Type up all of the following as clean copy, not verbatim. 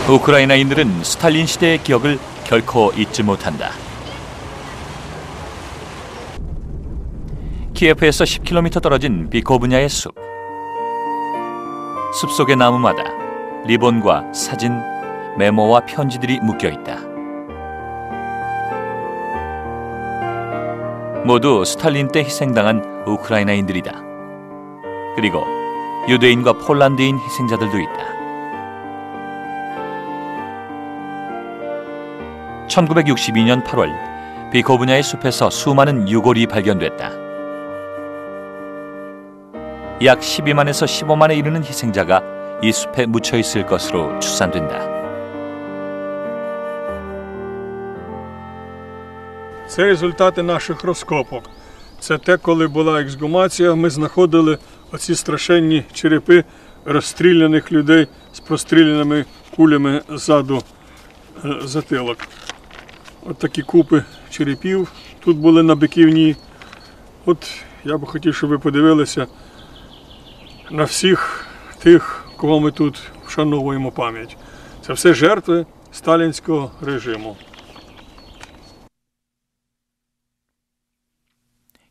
우크라이나인들은 스탈린 시대의 기억을 결코 잊지 못한다. 키예프에서 10km 떨어진 비코브냐의 숲. 숲속의 나무마다 리본과 사진, 메모와 편지들이 묶여있다. 모두 스탈린 때 희생당한 우크라이나인들이다. 그리고 유대인과 폴란드인 희생자들도 있다. 1962년 8월 비코브냐의 숲에서 수많은 유골이 발견됐다. 약 12만에서 15만에 이르는 희생자가 이 숲에 묻혀 있을 것으로 추산된다. Це результати наших розкопок. Це те, коли була ексгумація, ми знаходили оці страшенні черепи розстріляних людей з простріляними кулями ззаду затилок. От такі купи черепів тут були на Биківні. От я би хотів, щоб ви подивилися на всіх тих, кого ми тут вшановуємо пам'ять. Це все жертви сталінського режиму.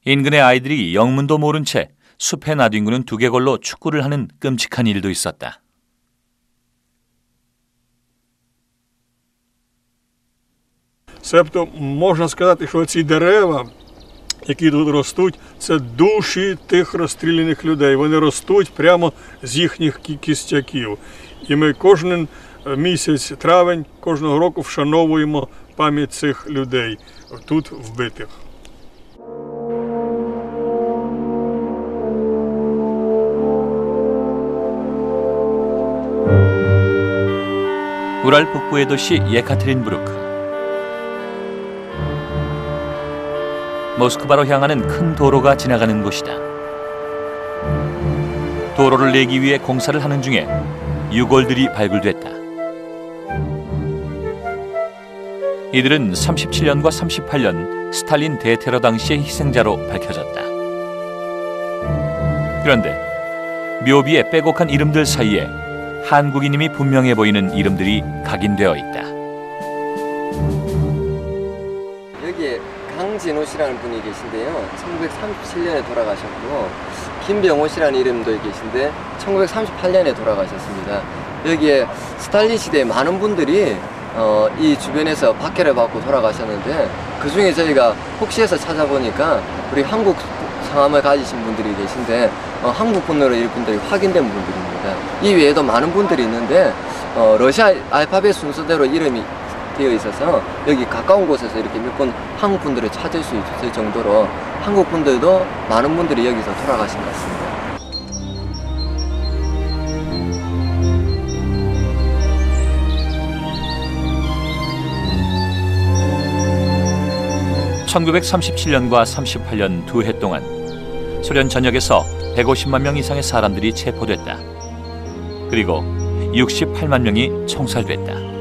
인근의 아이들이 영문도 모른 채 숲에 나뒹구는 두개골로 축구를 하는 끔찍한 일도 있었다. Себто можна сказати, що ці дерева, які тут ростуть, це душі тих розстріляних людей. Вони ростуть прямо з їхніх кістяків. І ми кожен місяць, травень, кожного року вшановуємо пам'ять цих людей, тут вбитих. 우랄 북부의 도시 예카테린부르크. 모스크바로 향하는 큰 도로가 지나가는 곳이다. 도로를 내기 위해 공사를 하는 중에 유골들이 발굴됐다. 이들은 37년과 38년 스탈린 대테러 당시의 희생자로 밝혀졌다. 그런데 묘비의 빼곡한 이름들 사이에 한국인임이 분명해 보이는 이름들이 각인되어 있다. 여기에 강진호 씨라는 분이 계신데요. 1937년에 돌아가셨고, 김병호 씨라는 이름도 계신데 1938년에 돌아가셨습니다. 여기에 스탈린 시대에 많은 분들이 이 주변에서 박해를 받고 돌아가셨는데, 그 중에 저희가 혹시 해서 찾아보니까 우리 한국 성함을 가지신 분들이 계신데 한국 분으로 이분들이 확인된 분들입니다. 이 외에도 많은 분들이 있는데 러시아 알파벳 순서대로 이름이 되어 있어서 여기 가까운 곳에서 이렇게 몇 번 한국 분들을 찾을 수 있을 정도로 한국 분들도 많은 분들이 여기서 돌아가신 것 같습니다. 1937년과 38년 두 해 동안 소련 전역에서 150만 명 이상의 사람들이 체포됐다. 그리고 68만 명이 총살됐다.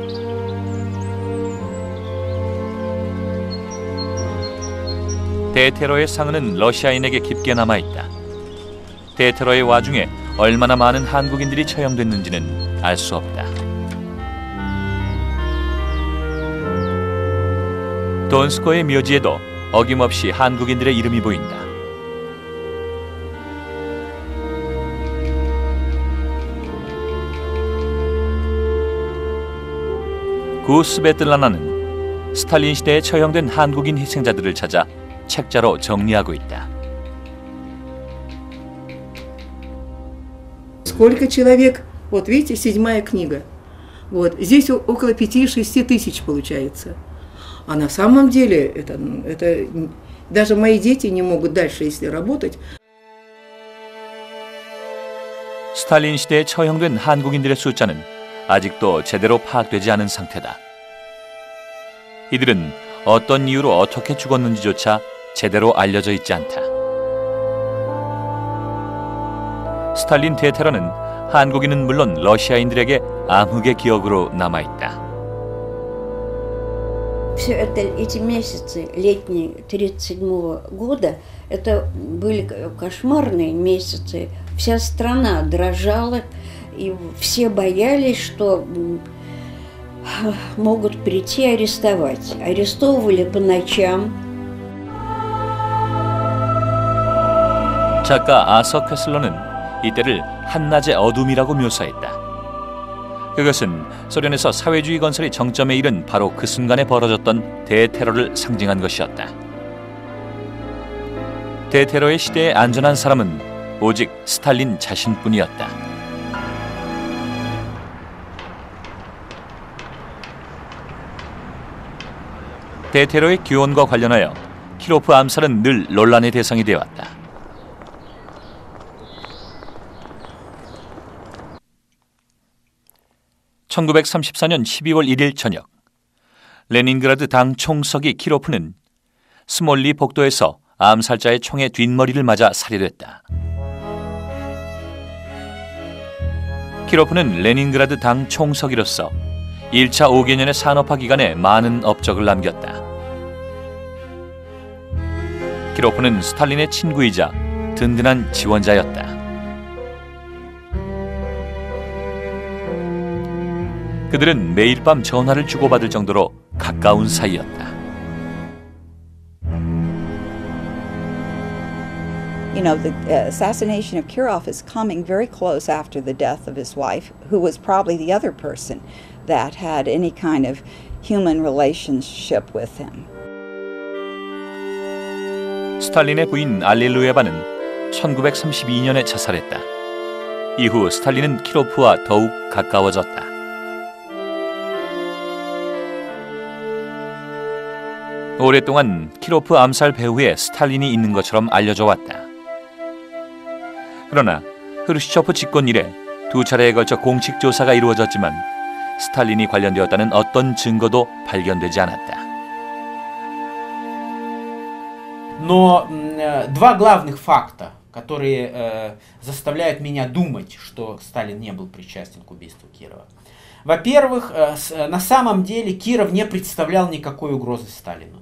대테러의 상흔은 러시아인에게 깊게 남아있다. 대테러의 와중에 얼마나 많은 한국인들이 처형됐는지는 알 수 없다. 돈스코의 묘지에도 어김없이 한국인들의 이름이 보인다. 구 스베틀라나는 스탈린 시대에 처형된 한국인 희생자들을 찾아 책자로 정리하고 있다. Сколько человек? Вот видите, 7-я книга. Вот здесь около 5-6 тысяч получается. А на самом деле это даже мои дети не могут дальше, если работать. 스탈린 시대에 처형된 한국인들의 숫자는 아직도 제대로 파악되지 않은 상태다. 이들은 어떤 이유로 어떻게 죽었는지조차 제대로 알려져 있지 않다. 스탈린 대테러는 한국인은 물론 러시아인들에게 암흑의 기억으로 남아있다. Все это, эти месяцы летние 1937 года, это были кошмарные месяцы. Вся страна дрожала, и все боялись, что могут прийти и арестовать. Арестовывали по ночам. 작가 아서 퀘슬러는 이때를 한낮의 어둠이라고 묘사했다. 그것은 소련에서 사회주의 건설이 정점에 이른 바로 그 순간에 벌어졌던 대테러를 상징한 것이었다. 대테러의 시대에 안전한 사람은 오직 스탈린 자신뿐이었다. 대테러의 기원과 관련하여 키로프 암살은 늘 논란의 대상이 되어왔다. (1934년 12월 1일) 저녁, 레닌그라드 당 총서기 키로프는 스몰리 복도에서 암살자의 총에 뒷머리를 맞아 살해됐다. 키로프는 레닌그라드 당 총서기로서 1차 5개년의 산업화 기간에 많은 업적을 남겼다. 키로프는 스탈린의 친구이자 든든한 지원자였다. 그들은 매일 밤 전화를 주고받을 정도로 가까운 사이였다. You know, the assassination of Kirov is coming very close after the death of his wife, who was probably the other person that had any kind of human relationship with him. 스탈린의 부인 알릴루에바는 1932년에 자살했다. 이후 스탈린은 키로프와 더욱 가까워졌다. 오랫동안 키로프 암살 배후에 스탈린이 있는 것처럼 알려져 왔다. 그러나 흐르시초프 집권 이래 두 차례에 걸쳐 공식 조사가 이루어졌지만 스탈린이 관련되었다는 어떤 증거도 발견되지 않았다. Но два главных факта, которые заставляют меня думать, что Сталин не был причастен к убийству Кирова. Во-первых, на самом деле Киров не представлял никакой угрозы Сталину.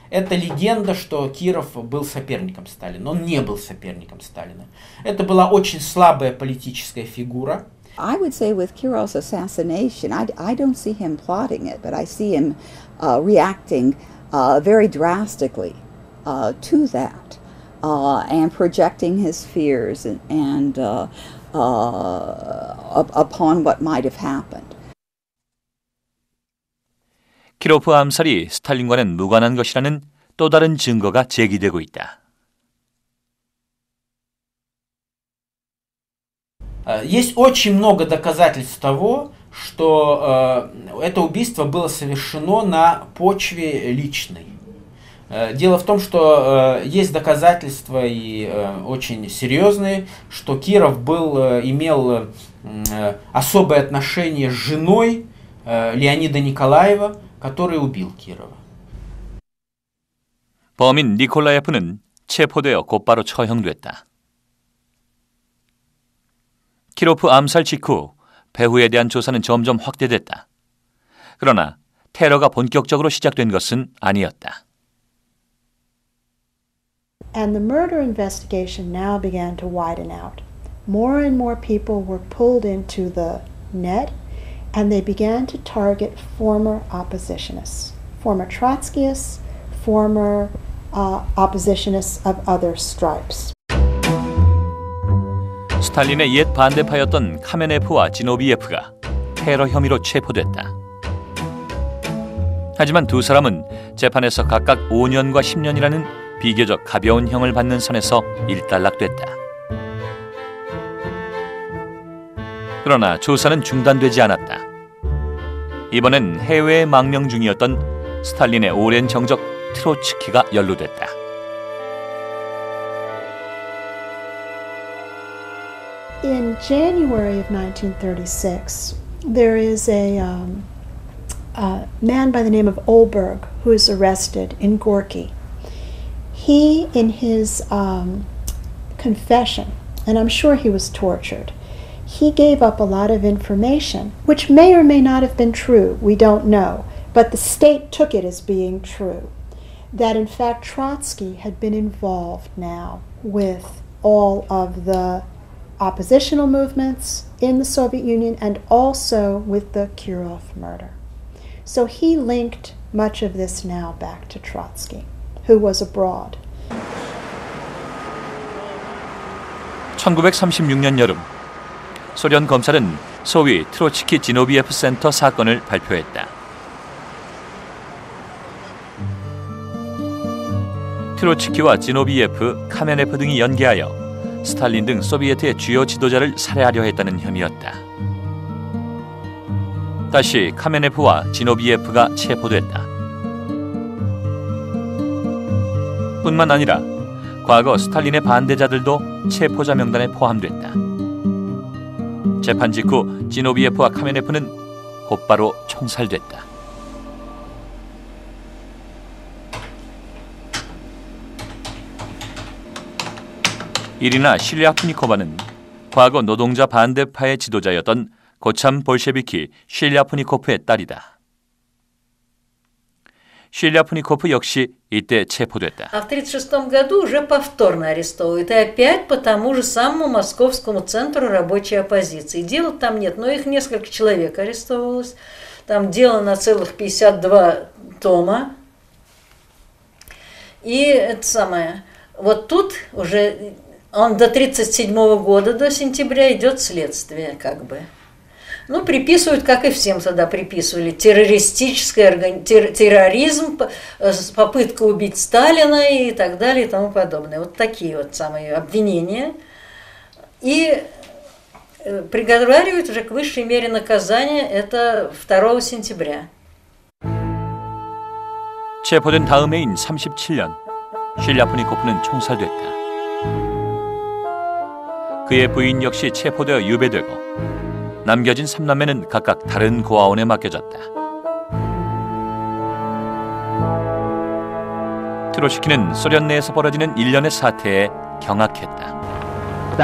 Это легенда, что Киров был соперником Сталина. Он не был соперником Сталина. Это была очень слабая политическая фигура. I would say with Kirov's assassination, I don't see him plotting it, but I see him reacting very drastically to that and projecting his fears and upon what might have happened. 키로프 암살이 스탈린과는 무관한 것이라는 또 다른 증거가 제기되고 있다. Есть очень много доказательств того, что это убийство было совершено на почве личной. Дело в том, что есть доказательства и очень серьезные, что Киров имел особое отношение с женой Леонида Николаева, который убил Кирова. 범인 니콜라예프는 체포되어 곧바로 처형됐다. 키로프 암살 직후 배후에 대한 조사는 점점 확대됐다. 그러나 테러가 본격적으로 시작된 것은 아니었다. And the murder investigation now began to widen out. More and more people were pulled into the net, and they began to target former oppositionists, former Trotskyists, former oppositionists of other stripes. 스탈린의 옛 반대파였던 카메네프와 지노비예프가 테러 혐의로 체포됐다. 하지만 두 사람은 재판에서 각각 5년과 10년이라는 비교적 가벼운 형을 받는 선에서 일단락됐다. 그러나 조사는 중단되지 않았다. 이번엔 해외에 망명 중이었던 스탈린의 오랜 정적 트로츠키가 연루됐다. In January of 1936, there is a man by the name of Olberg who is arrested in Gorky. He, in his confession, and I'm sure he was tortured, he gave up a lot of information, which may or may not have been true, we don't know, but the state took it as being true, that in fact Trotsky had been involved now with all of the oppositional movements in the Soviet Union and also with the Kirov murder. So he linked much of this now back to Trotsky, who was abroad. 1936년 여름, 소련 검찰은 소위 트로츠키 지노비에프 센터 사건을 발표했다. 트로츠키와 지노비에프, 카메네프 등이 연계하여 스탈린 등 소비에트의 주요 지도자를 살해하려 했다는 혐의였다. 다시 카메네프와 지노비에프가 체포됐다. 뿐만 아니라 과거 스탈린의 반대자들도 체포자 명단에 포함됐다. 재판 직후 지노비에프와 카메네프는 곧바로 총살됐다. 이리나 실리아프니코바는 과거 노동자 반대파의 지도자였던 고참 볼셰비키 실리아프니코프의 딸이다. 실리아프니코프 역시 이때 체포됐다. А в 1936 году уже повторно арестовывают. И опять по тому же самому Московскому центру рабочей оппозиции. Дел там нет, но их несколько человек арестовывалось. Там дело на целых 52 тома. И это самое. Вот тут уже он до 1937 года, до сентября, идет следствие, как бы. Ну, приписывают, как и всем тогда приписывали, терроризм, попытка убить Сталина и так далее и тому подобное. Вот такие вот самые обвинения. И приговаривают уже к высшей мере наказания, это 2 сентября. 체포된 다음 해인 37년, 실리아프니코프는 총살됐다. 그의 부인 역시 체포되어 유배되고 남겨진 3남매는 각각 다른 고아원에 맡겨졌다. 트로츠키는 소련 내에서 벌어지는 일련의 사태에 경악했다.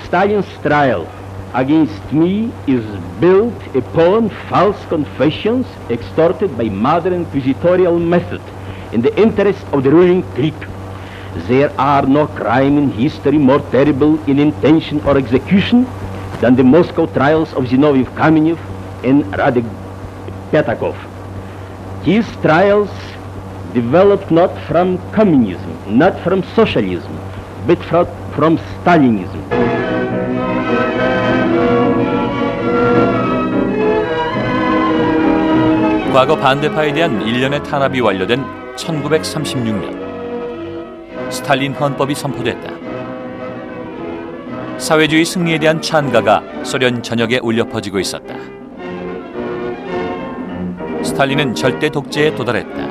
Stalin's trial against me is built upon false confessions extorted by modern inquisitorial method in the interest of the ruling clique. There are no crime in history more terrible in intention or execution than the Moscow trials of Zinoviev Kamenev and Radek Petakov. These trials developed not from communism, not from socialism, but from Stalinism. 과거 반대파에 대한 일련의 탄압이 완료된 1936년, 스탈린 헌법이 선포됐다. 사회주의 승리에 대한 찬가가 소련 전역에 울려 퍼지고 있었다. 스탈린은 절대 독재에 도달했다.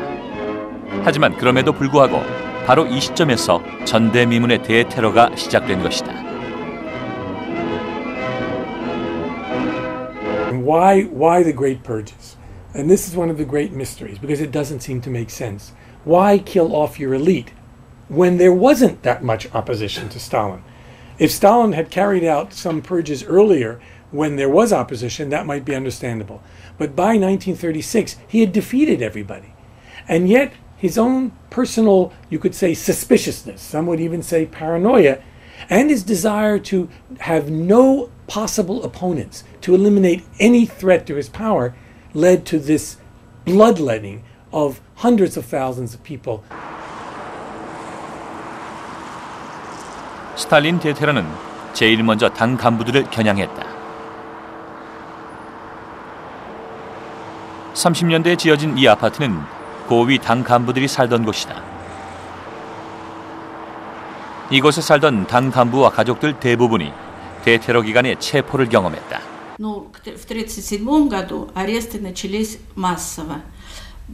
하지만 그럼에도 불구하고 바로 이 시점에서 전대미문의 대테러가 시작된 것이다. Why the Great Purges? And this is one of the great mysteries because it doesn't seem to make sense. Why kill off your elite when there wasn't that much opposition to Stalin? If Stalin had carried out some purges earlier when there was opposition, that might be understandable. But by 1936, he had defeated everybody. And yet, his own personal, you could say, suspiciousness, some would even say paranoia, and his desire to have no possible opponents, to eliminate any threat to his power, led to this bloodletting of hundreds of thousands of people. 스탈린 대테러는 제일 먼저 당 간부들을 겨냥했다. 30년대에 지어진 이 아파트는 고위 당 간부들이 살던 곳이다. 이곳에 살던 당 간부와 가족들 대부분이 대테러 기간에 체포를 경험했다. В 1937 году аресты начались массово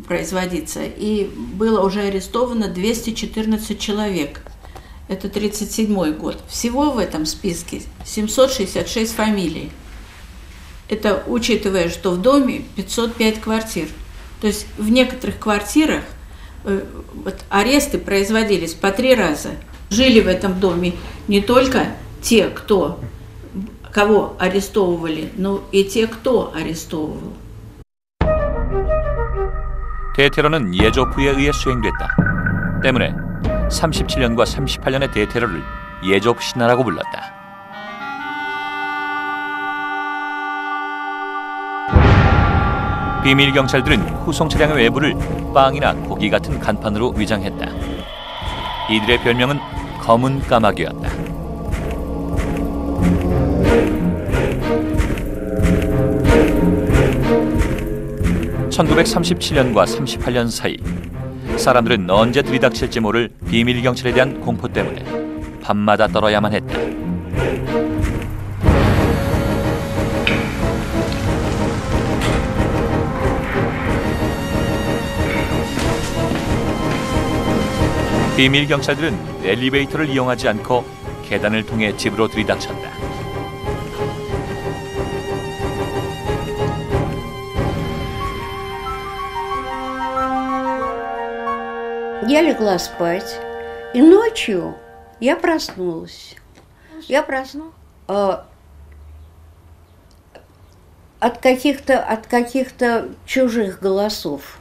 производиться, и было уже арестовано 214 человек. Это 1937 год. Всего в этом списке 766 фамилий. Это учитывая, что в доме 505 квартир. То есть в некоторых квартирах аресты производились по 3 раза. Жили в этом доме не только те, кого арестовывали, но и те, кто арестовывал. 대테러는 예조프에 의해 수행됐다. 때문에 37년과 38년의 대테러를 예조프 신화라고 불렀다. 비밀 경찰들은 후송 차량의 외부를 빵이나 고기 같은 간판으로 위장했다. 이들의 별명은 검은 까마귀였다. (1937년과 38년) 사이 사람들은 언제 들이닥칠지 모를 비밀 경찰에 대한 공포 때문에 밤마다 떨어야만 했다. 비밀 경찰들은 엘리베이터를 이용하지 않고 계단을 통해 집으로 들이닥쳤다. Я легла спать, и ночью я проснулась. Я проснулась от каких-то чужих голосов.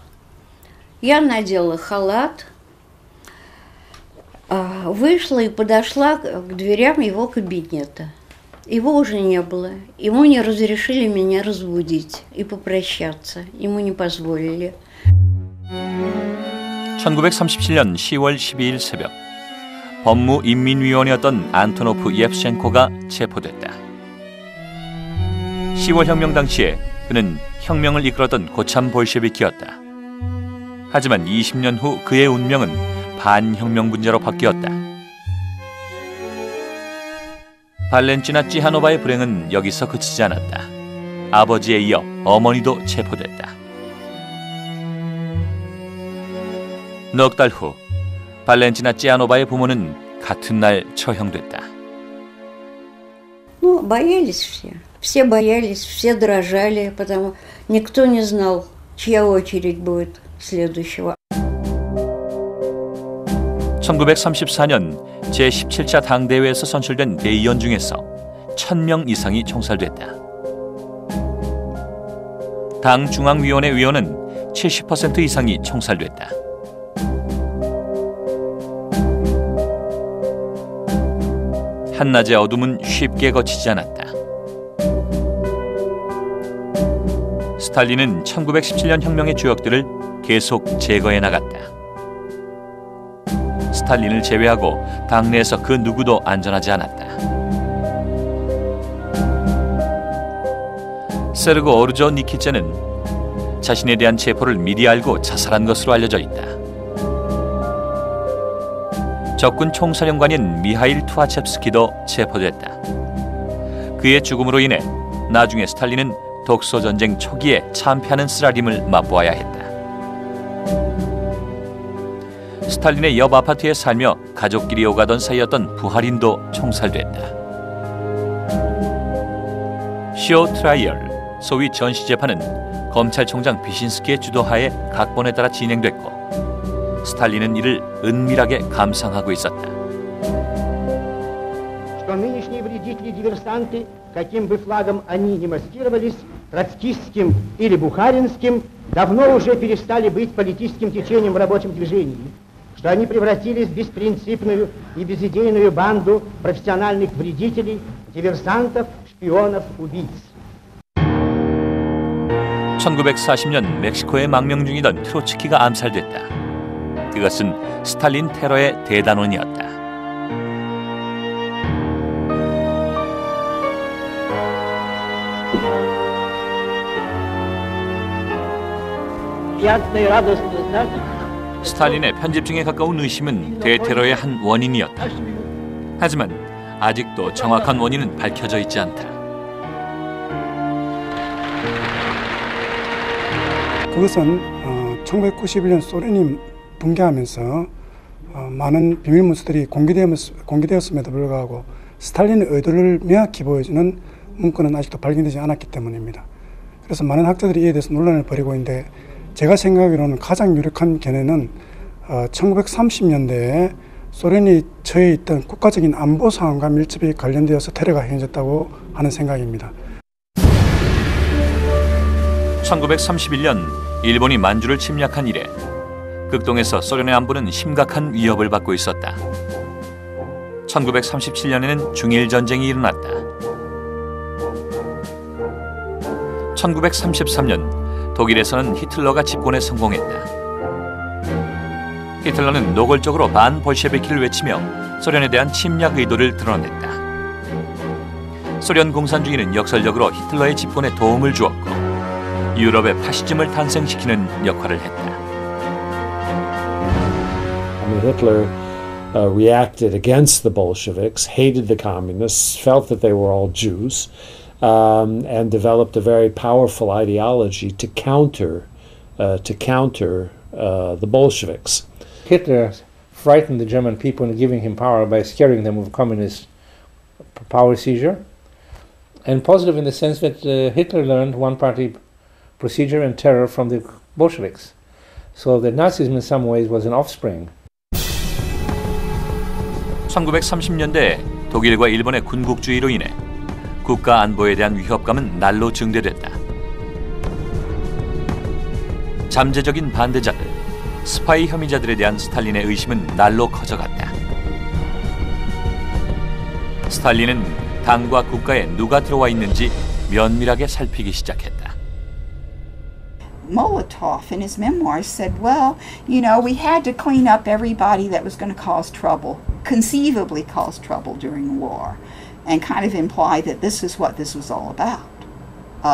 Я надела халат, вышла и подошла к дверям его кабинета. Его уже не было. Ему не разрешили меня разбудить и попрощаться. Ему не позволили. 1937년 10월 12일 새벽, 법무인민위원이었던 안토노프 예프셴코가 체포됐다. 10월 혁명 당시에 그는 혁명을 이끌었던 고참 볼셰비키였다. 하지만 20년 후 그의 운명은 반혁명 분자로 바뀌었다. 발렌티나 찌하노바의 불행은 여기서 그치지 않았다. 아버지에 이어 어머니도 체포됐다. 넉 달 후 발렌티나 찌하노바의 부모는 같은 날 처형됐다. Ну, боялись все. Все боялись, все дрожали, потому никто не знал, чья очередь будет следующего. 1934년 제17차 당대회에서 선출된 대의원 중에서 1000명 이상이 총살됐다. 당 중앙위원회 위원은 70% 이상이 총살됐다. 한낮의 어둠은 쉽게 거치지 않았다. 스탈린은 1917년 혁명의 주역들을 계속 제거해 나갔다. 스탈린을 제외하고 당내에서 그 누구도 안전하지 않았다. 세르고 오르조니키체는 자신에 대한 체포를 미리 알고 자살한 것으로 알려져 있다. 적군 총사령관인 미하일 투아첵스키도 체포됐다. 그의 죽음으로 인해 나중에 스탈린은 독소전쟁 초기에 참패하는 쓰라림을 맛보아야 했다. 스탈린의 옆 아파트에 살며 가족끼리 오가던 사이였던 부하린도 총살됐다. 쇼 트라이얼, 소위 전시재판은 검찰총장 비신스키의 주도하에 각본에 따라 진행됐고 스탈린은 이를 은밀하게 감상하고 있었다. Что нынешние вредители-диверсанты, каким бы флагом они ни маскировались, троцкистским или бухаринским, давно уже перестали быть политическим течением в рабочем движении, что они превратились в беспринципную и безидейную банду профессиональных вредителей, диверсантов, шпионов, убийц. 1940년 멕시코에 망명 중이던 트로츠키가 암살됐다. 그것은 스탈린 테러의 대단원이었다. 스탈린의 편집증에 가까운 의심은 대테러의 한 원인이었다. 하지만 아직도 정확한 원인은 밝혀져 있지 않다. 그것은 1991년 소련이 붕괴하면서 많은 비밀 문서들이 공개되었음에도 불구하고 스탈린의 의도를 명확히 보여주는 문건은 아직도 발견되지 않았기 때문입니다. 그래서 많은 학자들이 이에 대해서 논란을 벌이고 있는데 제가 생각하기로는 가장 유력한 견해는 1930년대에 소련이 처해 있던 국가적인 안보 상황과 밀접히 관련되어서 테러가 행해졌다고 하는 생각입니다. 1931년 일본이 만주를 침략한 이래 극동에서 소련의 안보는 심각한 위협을 받고 있었다. 1937년에는 중일전쟁이 일어났다. 1933년 독일에서는 히틀러가 집권에 성공했다. 히틀러는 노골적으로 반볼셰비키를 외치며 소련에 대한 침략 의도를 드러냈다. 소련 공산주의는 역설적으로 히틀러의 집권에 도움을 주었고 유럽의 파시즘을 탄생시키는 역할을 했다. Hitler reacted against the Bolsheviks, hated the communists, felt that they were all Jews, and developed a very powerful ideology to counter the Bolsheviks. Hitler frightened the German people into giving him power by scaring them with communist power seizure, and positive in the sense that Hitler learned one-party procedure and terror from the Bolsheviks. So that Nazism in some ways was an offspring. 1930년대 독일과 일본의 군국주의로 인해 국가 안보에 대한 위협감은 날로 증대됐다. 잠재적인 반대자들, 스파이 혐의자들에 대한 스탈린의 의심은 날로 커져갔다. 스탈린은 당과 국가에 누가 들어와 있는지 면밀하게 살피기 시작했다. Molotov in his memoirs said, well, you know, we had to clean up everybody that was going to cause trouble, conceivably cause trouble during the war, and kind of imply that this is what this was all about.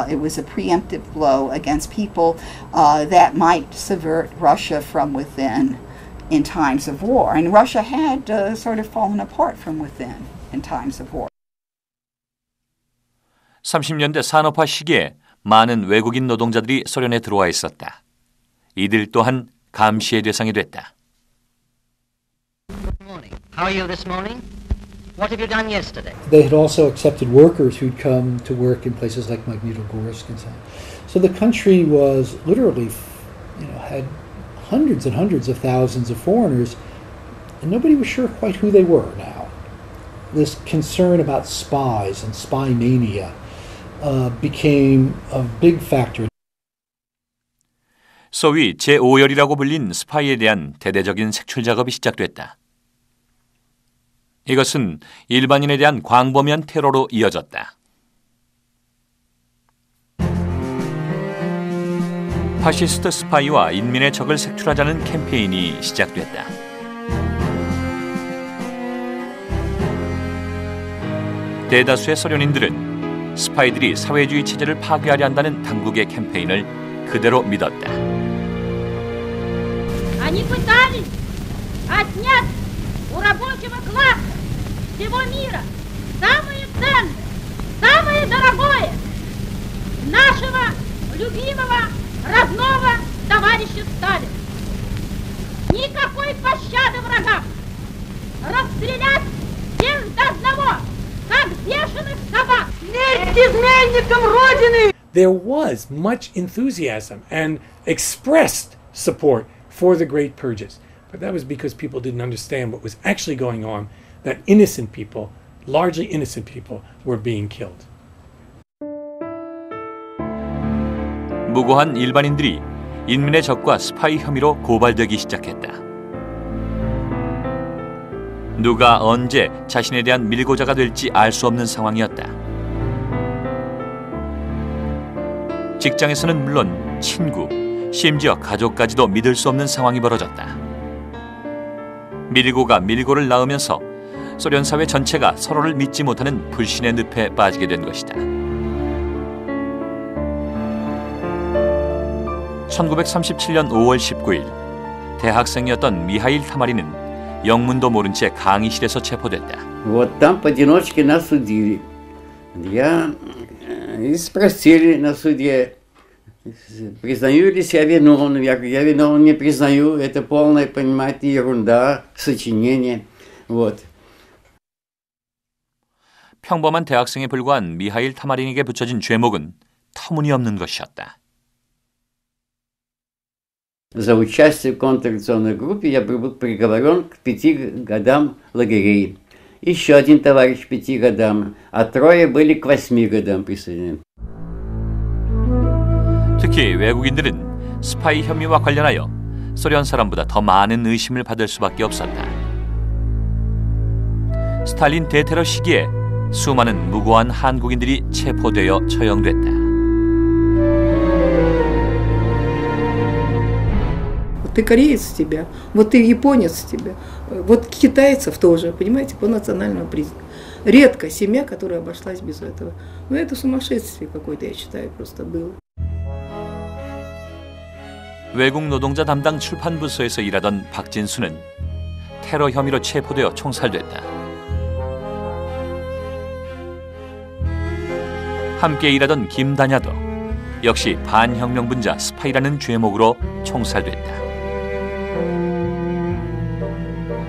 It was a preemptive blow against people that might subvert Russia from within in times of war. And Russia had sort of fallen apart from within in times of war. 30년대 산업화 시기에 많은 외국인 노동자들이 소련에 들어와 있었다. 이들 또한 감시의 대상이 됐다. How are you this morning? What have you done yesterday? They had also accepted workers who'd come to work in places like Magnitogorsk and so on. So the country was literally, had hundreds and hundreds of thousands of foreigners, and nobody was sure quite who they were now. This concern about spies and spy mania became a big factor. 소위 제5열이라고 불린 스파이에 대한 대대적인 색출 작업이 시작됐다. 이것은 일반인에 대한 광범위한 테러로 이어졌다. 파시스트 스파이와 인민의 적을 색출하자는 캠페인이 시작됐다. 대다수의 소련인들은 스파이들이 사회주의 체제를 파괴하려 한다는 당국의 캠페인을 그대로 믿었다. Они пытались отнять у рабочего класса всего мира самое ценное, самое дорогое, нашего любимого родного товарища Сталина. Никакой пощады врагам. Расстрелять всех до одного, как бешеных собак. Смерть изменникам Родины! There was much enthusiasm and expressed support for the Great Purges. But that was because people didn't understand what was actually going on, that innocent people, largely innocent people, were being killed. 무고한 일반인들이 인민의 적과 스파이 혐의로 고발되기 시작했다. 누가 언제 자신에 대한 밀고자가 될지 알 수 없는 상황이었다. 직장에서는 물론 친구, 심지어 가족까지도 믿을 수 없는 상황이 벌어졌다. 밀고가 밀고를 낳으면서 소련 사회 전체가 서로를 믿지 못하는 불신의 늪에 빠지게 된 것이다. 1937년 5월 19일 대학생이었던 미하일 타마리는 영문도 모른 채 강의실에서 체포됐다. Вот там поодиночке нас судили. И спросили на суде, признаю ли себя виновным. Я виновным не признаю. Это полная, понимаете, ерунда, сочинение. Вот. 평범한 대학생에 불과한 미하일 타마린에게 붙여진 죄목은 터무니없는 것이었다. За участие в контрреволюционной группе я был приговорен к 5 годам лагерей. Еще один товарищ к 5 годам, а 3 были к 8 годам присуждены. 특히 외국인들은 스파이 혐의와 관련하여 소련 사람보다 더 많은 의심을 받을 수밖에 없었다. 스탈린 대테러 시기에 수많은 무고한 한국인들이 체포되어 처형됐다. Ты кореец с тебя, вот ты японец с тебя, вот китайцев тоже, понимаете, по национальному признаку. Редко семья, которая обошлась без этого. Но это сумасшествие какое-то, я считаю, просто было. 외국 노동자 담당 출판부서에서 일하던 박진수는 테러 혐의로 체포되어 총살됐다. 함께 일하던 김다냐도 역시 반혁명분자 스파이라는 죄목으로 총살됐다.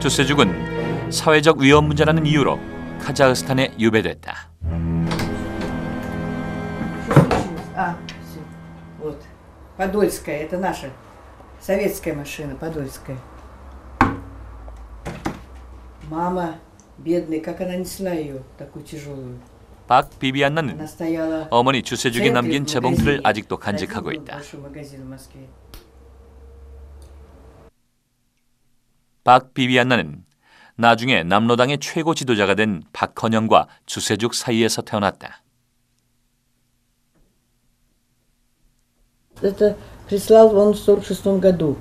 주세죽은 사회적 위험 문제라는 이유로 카자흐스탄에 유배됐다. Вот, Подольская, это наша советская машина, Подольская. Мама, бедная, как она несла ее, такую тяжелую. 박 비비안나는 어머니 주세죽이 남긴 재봉틀을 아직도 간직하고 있다. 박 비비안나는 나중에 남로당의 최고 지도자가 된 박헌영과 주세죽 사이에서 태어났다. Это прислал он в 1946 году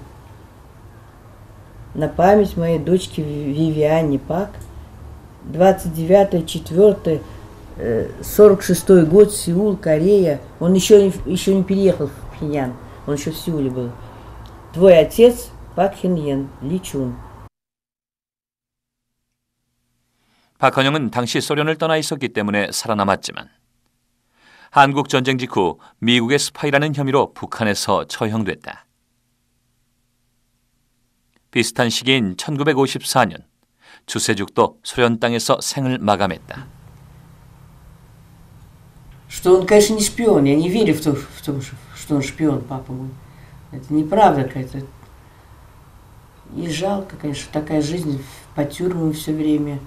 на память моей дочки Вивиане Пак. 29-4 46 год, Сеул, Корея. Он еще не переехал в Пхеньян, он еще в Сеуле был. Твой отец Пак Хин-йен, Ли Чун. 박헌영은 당시 소련을 떠나 있었기 때문에 살아남았지만 한국 전쟁 직후 미국의 스파이라는 혐의로 북한에서 처형됐다. 비슷한 시기인 1954년 주세죽도 소련 땅에서 생을 마감했다. Что он, конечно, не шпион. Я не верю в то, что он шпион, папа мой. Это неправда какая-то. И жалко, конечно, такая жизнь по тюрьмам все время.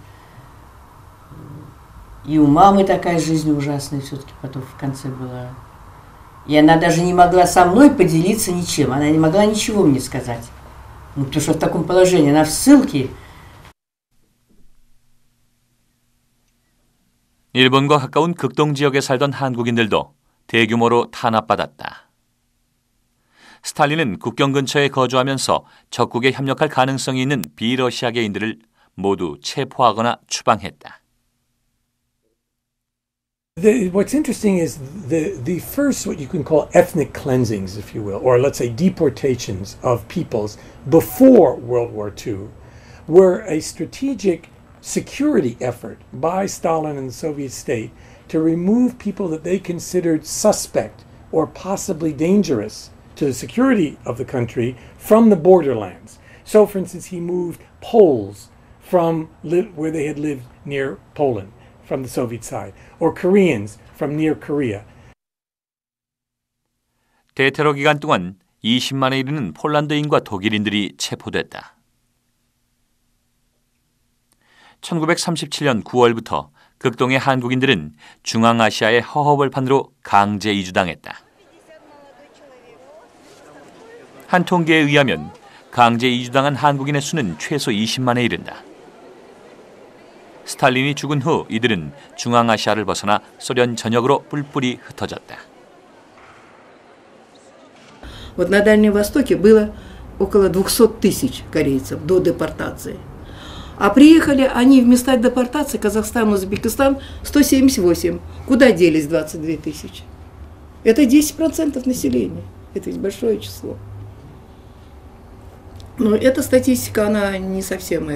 И у мамы такая жизнь ужасная все-таки потом в конце была. И она даже не могла со мной поделиться ничем. Она не могла ничего мне сказать. Ну, потому что в таком положении. Она в ссылке. 일본과 가까운 극동 지역에 살던 한국인들도 대규모로 탄압받았다. 스탈린은 국경 근처에 거주하면서 적국에 협력할 가능성이 있는 비러시아계인들을 모두 체포하거나 추방했다. What's interesting is the first, what you can call ethnic cleansings, if you will, or let's say deportations of peoples before World War II, were a strategic security effort by Stalin and the Soviet state to remove people that they considered suspect or possibly dangerous to the security of the country from the borderlands. So, for instance, he moved Poles from where they had lived near Poland, from the Soviet side, or Koreans from near Korea. 대테러 기간 동안 20만에 이르는 폴란드인과 독일인들이 체포됐다. 1937년 9월부터 극동의 한국인들은 중앙아시아의 허허벌판으로 강제 이주당했다. 한 통계에 의하면 강제 이주당한 한국인의 수는 최소 20만에 이른다. 스탈린이 죽은 후 이들은 중앙아시아를 벗어나 소련 전역으로 뿔뿔이 흩어졌다. Вот на Дальнем Востоке было около 200 тысяч корейцев до депортации. А приехали они в места депортации, Казахстан, Узбекистан, 178. Куда делись 22 тысячи? Это 10% населения. Это ведь большое число. Но эта статистика, она не совсем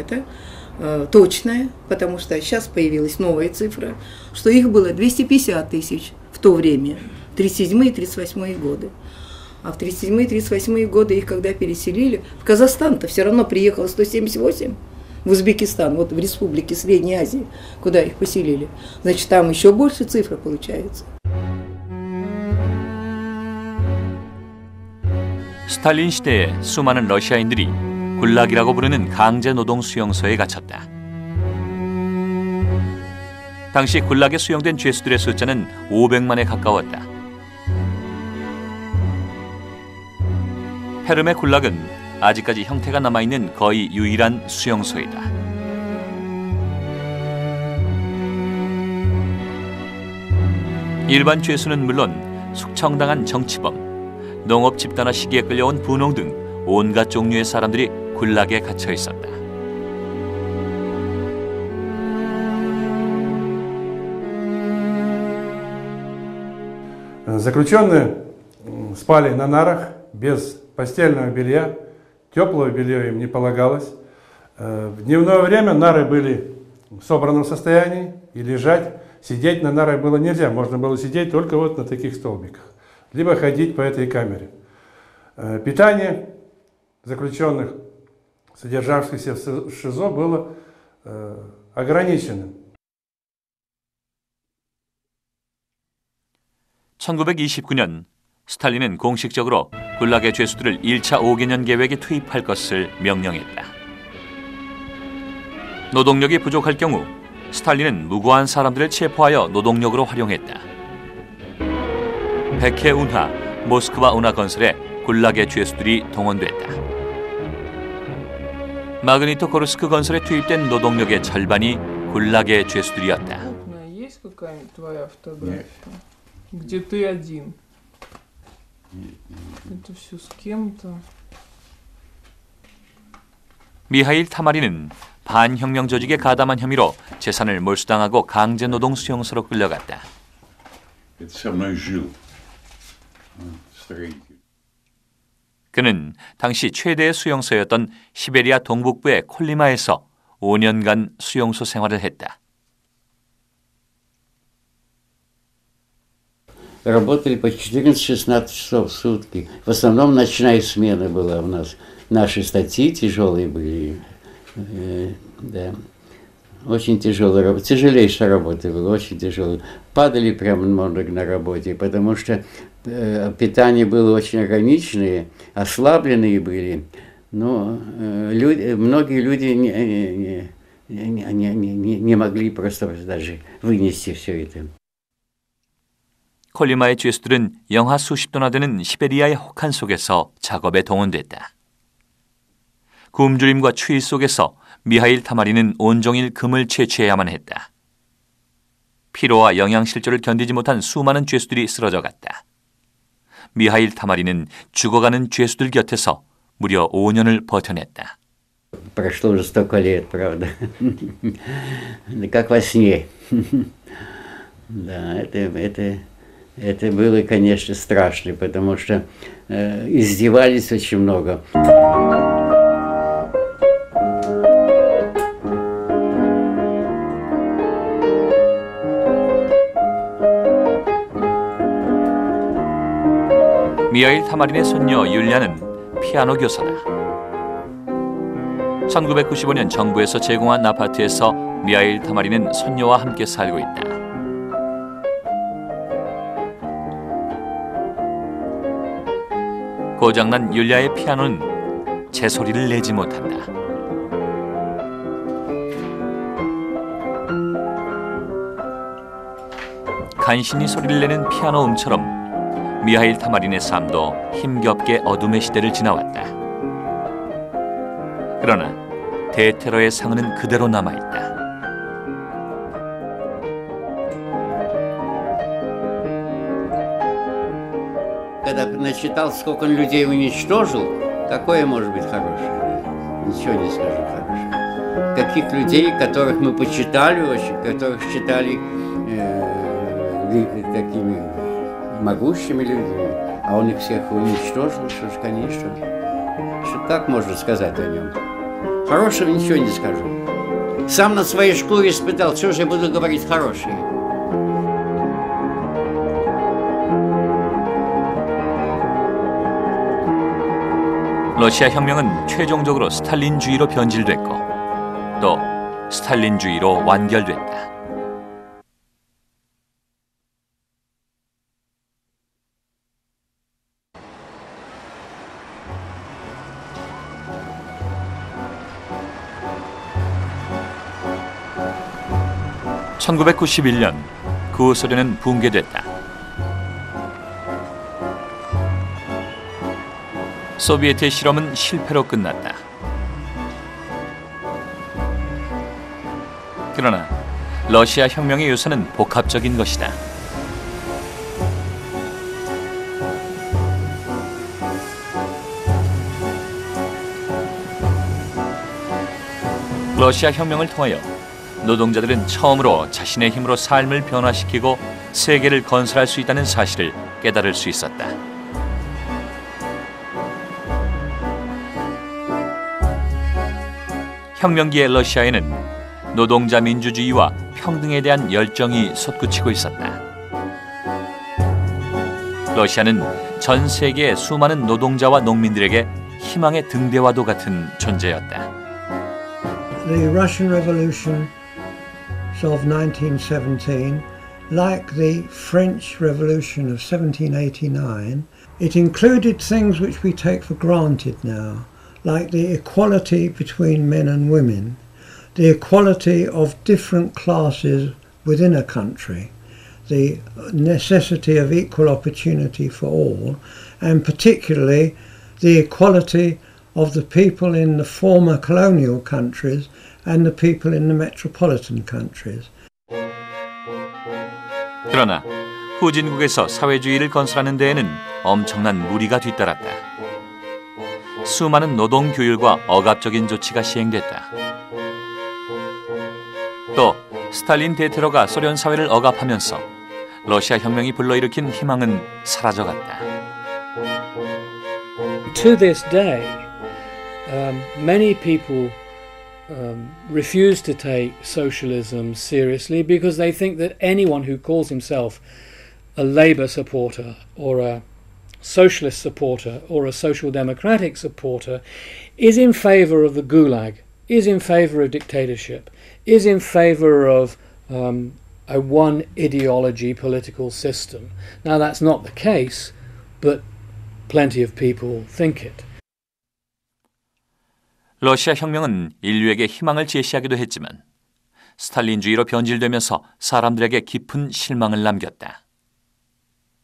точная, потому что сейчас появилась новая цифра, что их было 250 тысяч в то время, 37-38 годы. А в 37-38 годы их когда переселили, в Казахстан-то все равно приехало 178. В Узбекистан, вот в республике Средней Азии, куда их поселили. Значит, там еще больше цифра получается. 스탈린 시대에 수많은 러시아인들이 굴락이라고 부르는 강제 노동 수용소에 갇혔다. 당시 굴락에 수용된 죄수들의 숫자는 500만에 가까웠다. 페름의 굴락은 아직까지 형태가 남아있는 거의 유일한 수용소이다. 일반 죄수는 물론 숙청당한 정치범, 농업 집단화 시기에 끌려온 분홍 등 온갖 종류의 사람들이 굴락에 갇혀 있었다. Заключенные спали на нарах без постельного белья, теплого белья им не полагалось. В дневное время нары были в собранном состоянии, и лежать, сидеть на нарах было нельзя. Можно было сидеть только вот на таких столбиках, либо ходить по этой камере. Питание заключенных, содержавшихся в ШИЗО, было ограниченным. 1929년 스탈린은 공식적으로 굴락의 죄수들을 1차 5개년 계획에 투입할 것을 명령했다. 노동력이 부족할 경우 스탈린은 무고한 사람들을 체포하여 노동력으로 활용했다. 백해 운하, 모스크바 운하 건설에 굴락의 죄수들이 동원됐다. 마그니토고르스크 건설에 투입된 노동력의 절반이 굴락의 죄수들이었다. Где ты один. Это все с кем-то. 미하일 타마리는 반혁명 조직에 가담한 혐의로 재산을 몰수당하고 강제노동 수용소로 끌려갔다. 그는 당시 최대의 수용소였던 시베리아 동북부의 콜리마에서 5년간 수용소 생활을 했다. Работали по 14-16 часов в сутки. В основном ночная смена была у нас. Наши статьи тяжелые были. Да. Очень тяжелая работа. Тяжелейшая работа была, очень тяжелая. Падали прямо много на работе, потому что питание было очень ограниченное, ослабленные были. Но многие люди не могли просто даже вынести все это. 콜리마의 죄수들은 영하 수십 도나 되는 시베리아의 혹한 속에서 작업에 동원됐다. 굶주림과 추위 속에서 미하일 타마리는 온종일 금을 채취해야만 했다. 피로와 영양실조를 견디지 못한 수많은 죄수들이 쓰러져갔다. 미하일 타마리는 죽어가는 죄수들 곁에서 무려 5년을 버텨냈다. Прошло уже столько лет, правда. Как во сне. Да, это было, конечно, страшно, потому что издевались очень много. 미하일 타마린의 손녀 율리아는 피아노 교사다. 1995년 정부에서 제공한 아파트에서 미하일 타마린은 손녀와 함께 살고 있다. 고장난 율리아의 피아노는 제 소리를 내지 못한다. 간신히 소리를 내는 피아노 음처럼 미하일 타마린의 삶도 힘겹게 어둠의 시대를 지나왔다. 그러나 대테러의 상흔은 그대로 남아있다. Когда начитал, сколько он людей уничтожил, какое может быть хорошее? Ничего не скажу хорошего. Каких людей, которых мы почитали очень, которых считали такими могущими людьми, а он их всех уничтожил, что ж, конечно. Как можно сказать о нем? Хорошего ничего не скажу. Сам на своей шкуре испытал, что же я буду говорить хорошее? 러시아 혁명은 최종적으로 스탈린주의로 변질됐고 또 스탈린주의로 완결됐다. (1991년) 구소련은 붕괴됐다. 소비에트의 실험은 실패로 끝났다. 그러나 러시아 혁명의 요소는 복합적인 것이다. 러시아 혁명을 통하여 노동자들은 처음으로 자신의 힘으로 삶을 변화시키고 세계를 건설할 수 있다는 사실을 깨달을 수 있었다. 혁명기의 러시아에는 노동자 민주주의와 평등에 대한 열정이 솟구치고 있었다. 러시아는 전 세계의 수많은 노동자와 농민들에게 희망의 등대와도 같은 존재였다. The Russian Revolution of 1917, like the French Revolution of 1789, it included things which we take for granted now, like the equality between men and women, the equality of different classes within a country, the necessity of equal opportunity for all, and particularly the equality of the people in the former colonial countries and the people in the metropolitan countries. 그러나 후진국에서 사회주의를 건설하는 데에는 엄청난 무리가 뒤따랐다. 수많은 노동 규율과 억압적인 조치가 시행됐다. 또 스탈린 대테러가 소련 사회를 억압하면서 러시아 혁명이 불러일으킨 희망은 사라져갔다. To this day, many people refuse to take socialism seriously because they think that anyone who calls himself a Labour supporter or a socialist supporter or a social democratic supporter is in favour of the Gulag, is in favour of dictatorship, is in favour of a one ideology political system. Now that's not the case, but plenty of people think it. 러시아 혁명은 인류에게 희망을 제시하기도 했지만 스탈린주의로 변질되면서 사람들에게 깊은 실망을 남겼다.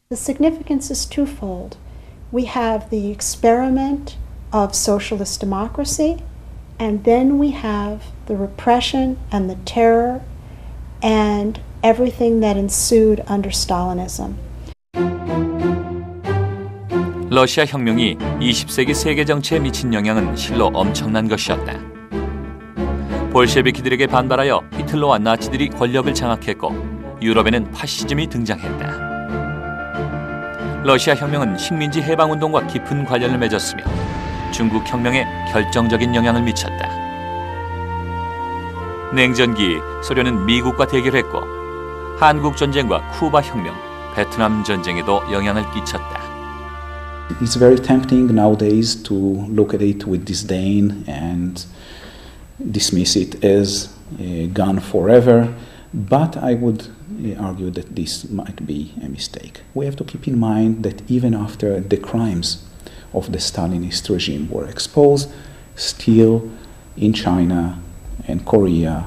The significance is twofold. We have the experiment of socialist democracy, and then we have the repression and the terror and everything that ensued under Stalinism. 러시아 혁명이 20세기 세계 정치에 미친 영향은 실로 엄청난 것이었다. 볼셰비키들에게 반발하여 히틀러와 나치들이 권력을 장악했고 유럽에는 파시즘이 등장했다. 러시아 혁명은 식민지 해방운동과 깊은 관련을 맺었으며 중국 혁명에 결정적인 영향을 미쳤다. 냉전기 소련은 미국과 대결했고 한국 전쟁과 쿠바 혁명, 베트남 전쟁에도 영향을 끼쳤다. It's very tempting nowadays to look at it with disdain and dismiss it as gone forever, but I would argue that this might be a mistake. We have to keep in mind that even after the crimes of the Stalinist regime were exposed, still in China and Korea,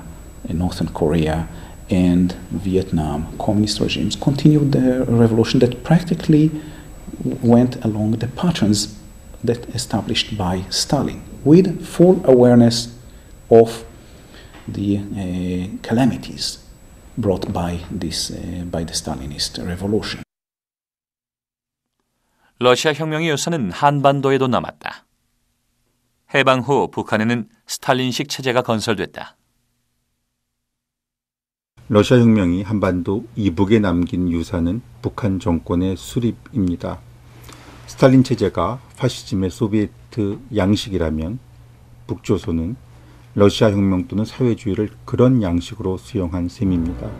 and Northern Korea and Vietnam, communist regimes continued their revolution that practically went along the patterns that established by Stalin, with full awareness of the calamities brought by the Stalinist revolution. 러시아 혁명의 요소는 한반도에도 남았다. 해방 후 북한에는 스탈린식 체제가 건설됐다. 러시아 혁명이 한반도 이북에 남긴 유산은 북한 정권의 수립입니다. 스탈린 체제가 파시즘의 소비에트 양식이라면 북조선은 러시아 혁명 또는 사회주의를 그런 양식으로 수용한 셈입니다.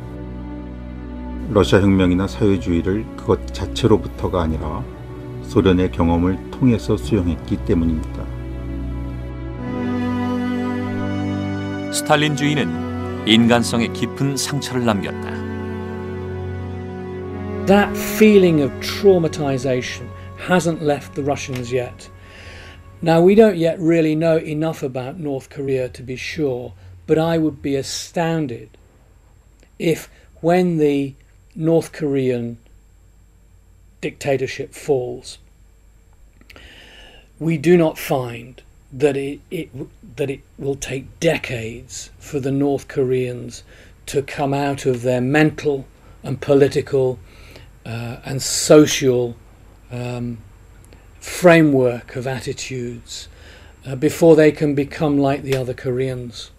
러시아 혁명이나 사회주의를 그것 자체로부터가 아니라 소련의 경험을 통해서 수용했기 때문입니다. 스탈린주의는 인간성에 깊은 상처를 남겼다. That feeling of traumatization hasn't left the Russians yet. Now, we don't yet really know enough about North Korea to be sure, but I would be astounded if when the North Korean dictatorship falls, we do not find that it will take decades for the North Koreans to come out of their mental and political and social framework of attitudes before they can become like the other Koreans.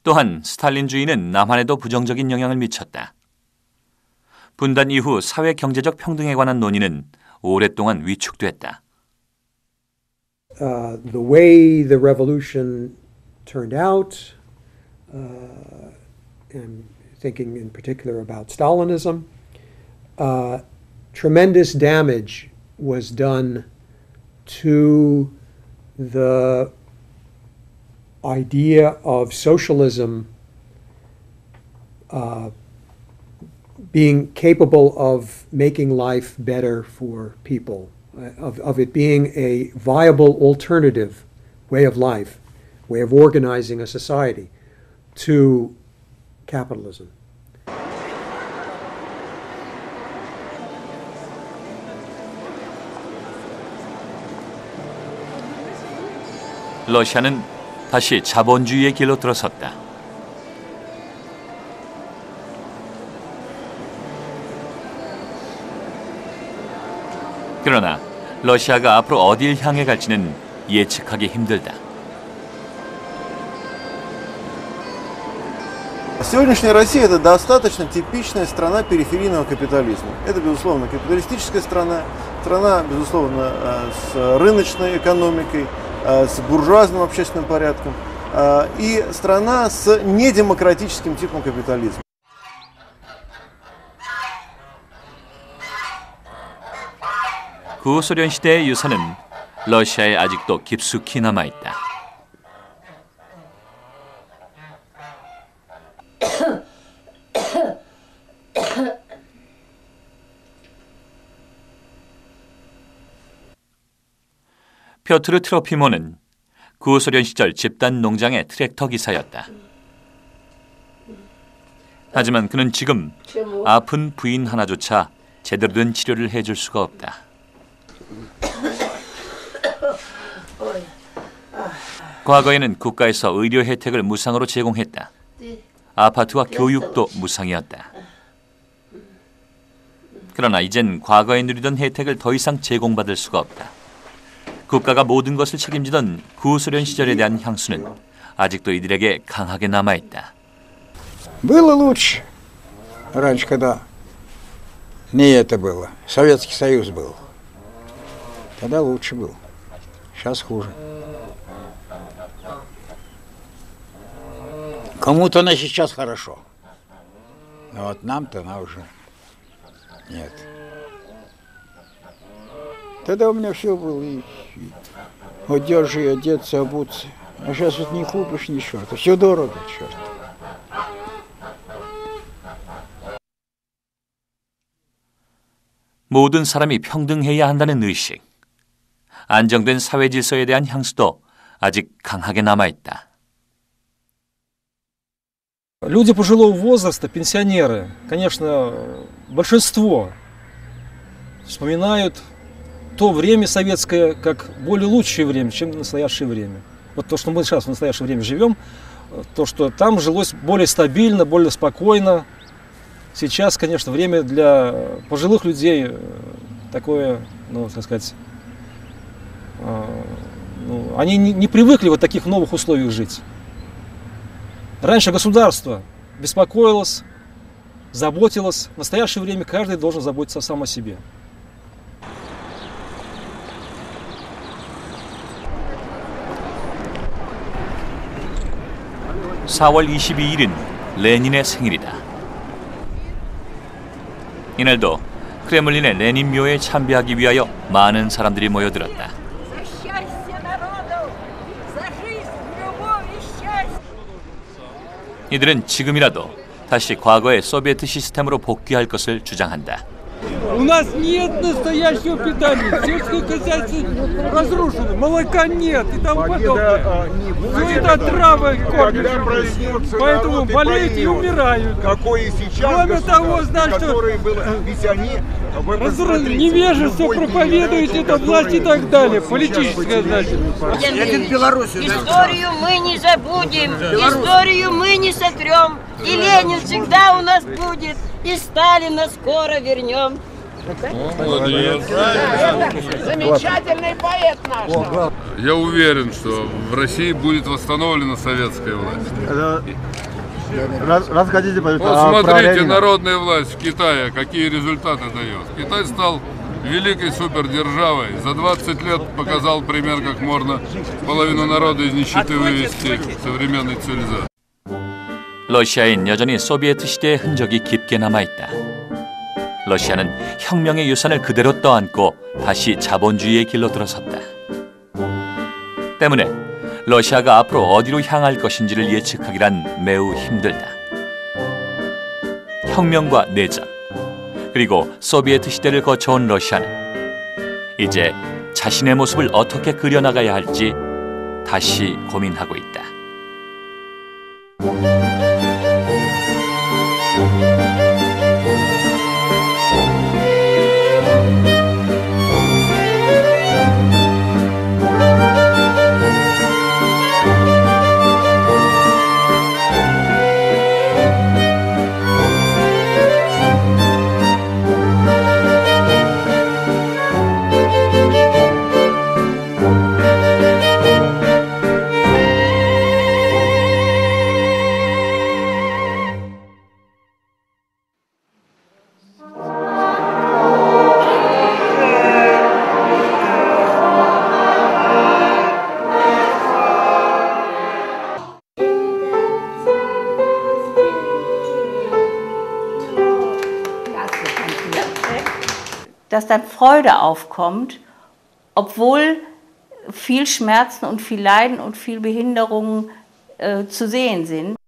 또한 스탈린주의는 남한에도 부정적인 영향을 미쳤다. 분단 이후 사회 경제적 평등에 관한 논의는 오랫동안 위축됐다. The way the revolution turned out, and thinking in particular about Stalinism, tremendous damage was done to the idea of socialism being capable of making life better for people, of it being a viable alternative way of life, way of organizing a society to capitalism. 러시아는 다시 자본주의의 길로 들어섰다. 그러나 러시아가 앞으로 어딜 향해 갈지는 예측하기 힘들다. Сегодняшняя Россия – это достаточно типичная страна периферийного капитализма. Это, безусловно, капиталистическая страна, страна, безусловно, с рыночной экономикой, с буржуазным общественным порядком и страна с недемократическим типом капитализма. 구소련 시대의 유산은 러시아에 아직도 깊숙이 남아있다. 퓨트르 트로피모는 구소련 시절 집단 농장의 트랙터 기사였다. 하지만 그는 지금 아픈 부인 하나조차 제대로 된 치료를 해줄 수가 없다. 과거에는 국가에서 의료 혜택을 무상으로 제공했다. 아파트와 교육도 무상이었다. 그러나 이젠 과거에 누리던 혜택을 더 이상 제공받을 수가 없다. 국가가 모든 것을 책임지던 구소련 시절에 대한 향수는 아직도 이들에게 강하게 남아있다. Было лучше. Раньше, когда не это было. Советский Союз был. Тогда лучше был. Сейчас хуже. Кому-то она сейчас хорошо. Но вот нам-то она уже нет. Тогда у меня все было. И одежда, и одеться, обуться. А сейчас вот не купишь ничего. Это все дорого, черт. 모든 사람이 평등해야 한다는 의식, 안정된 사회 질서에 대한 향수도 아직 강하게 남아있다. Люди пожилого возраста, пенсионеры, конечно, большинство вспоминают то время советское как более лучшее время, чем настоящее время. Вот то, что мы сейчас в настоящее время живем, то, что там жилось более стабильно, более спокойно. Сейчас, конечно, время для пожилых людей такое, ну, так сказать, они не привыкли в таких новых условиях жить. Раньше государство беспокоилось, заботилось. В настоящее время каждый должен заботиться сам о себе. (4월 22일은) 레닌의 생일이다. 이날도 크레물린의 레닌 묘에 참배하기 위하여 많은 사람들이 모여들었다. 이들은 지금이라도 다시 과거의 소비에트 시스템으로 복귀할 것을 주장한다. У нас нет настоящего питания, сельское хозяйство разрушено, молока нет и тому подобное. Все это травы кормят, поэтому болеют и умирают. Кроме того, значит, невежество проповедует эта власть и так далее, политическое, значит. Историю мы не забудем, историю мы не сотрем, и Ленин всегда у нас будет, и Сталина скоро вернем. Замечательный поэт наш. Я уверен, что в России будет восстановлена советская власть. Раз хотите вот смотрите, народная власть в Китае, какие результаты дает. Китай стал великой супердержавой. За 20 лет показал пример, как можно половину народа из нищеты вывести в современной цивилизации. 러시아엔 여전히 소비에트 시대의 흔적이 깊게 남아있다. 러시아는 혁명의 유산을 그대로 떠안고 다시 자본주의의 길로 들어섰다. 때문에 러시아가 앞으로 어디로 향할 것인지를 예측하기란 매우 힘들다. 혁명과 내전, 그리고 소비에트 시대를 거쳐온 러시아는 이제 자신의 모습을 어떻게 그려나가야 할지 다시 고민하고 있다. Dass dann Freude aufkommt, obwohl viel Schmerzen und viel Leiden und viel Behinderungen zu sehen sind.